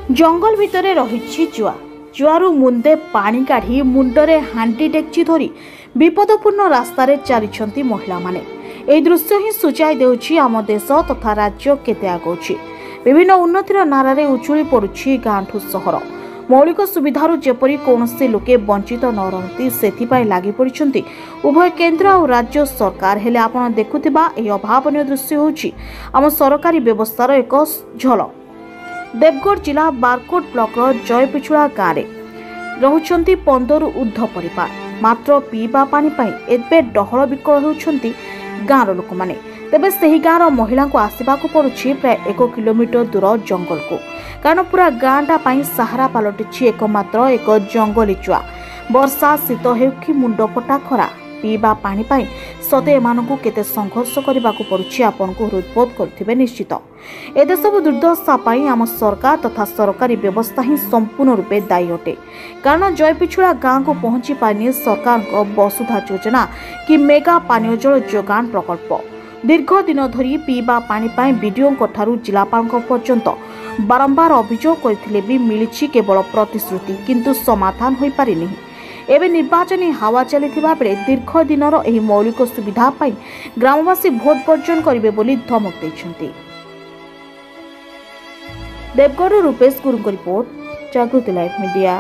जंगल भितर रही जुआ जुआरू मुंदे पानी काढ़ी मुंडरे हांडी डेक्ची धरी विपदपूर्ण रास्तार चली महिला माने। यह दृश्य ही सूचाई देउछि आम देश तथा राज्य केते आगौछि। विभिन्न उन्नतिर नारारे उछुली पड़ुछि गांठू सहर। मौलिक सुविधारू जेपरी कौनसी लोके वंचित न रहती सेथिपाई लागि पड़िछन्ति उभय केंद्र और राज्य सरकार। हेले आपण देखुथिबा एही अभावनीय दृश्य होछि आम सरकारी व्यवस्थार एक झलक। देवगढ़ जिला बारकोट ब्लॉक जयपिछुड़ा गाँव में रहुचंती 15 ऊर्ध्व परिवार। मात्र पीवा पानी पाई एबे डहल विकल होउछंती गाँवर लोक माने। तेबे सही गाँवर महिला को आसवाक पड़ुछि प्राय 1 किलोमीटर दूर जंगल को, कारण पूरा गाँटा पाई सहारा पलटिछि एकमात्र एक जंगली चुआ। वर्षा शीत हेउ कि मुंड फटा खरा पीवा पानी पाई सते एमानकु केते संघर्ष करबाकू पड़ुछि आपनकु हृदबोध करथिबे निश्चित। एते सब दुर्दशा पाई आम सरकार तथा सरकारी व्यवस्था ही संपूर्ण रूपे दायी अटे, कारण जयपिछुड़ा गाँव को पहुंची पारिनी सरकार वसुधा योजना कि मेगा पानीय जल जोगान प्रकल्प। दीर्घ दिन धरी पीवा पानी पाई बीडीओ ठारू जिलापाल पर्यंत बारंबार अभियोग करथिले भी मिलिछि केवल प्रतिश्रुति, किंतु समाधान होई पारिनी। एवं निर्वाचन हावा चली बेले दीर्घ दिनर एही मौलिक सुविधा पाई ग्रामवासी भोट बर्जन करेंगे बोली धमक देइछन्ति। देवगढ़ रूपेश गुरुंग रिपोर्ट, जागृति लाइव मीडिया।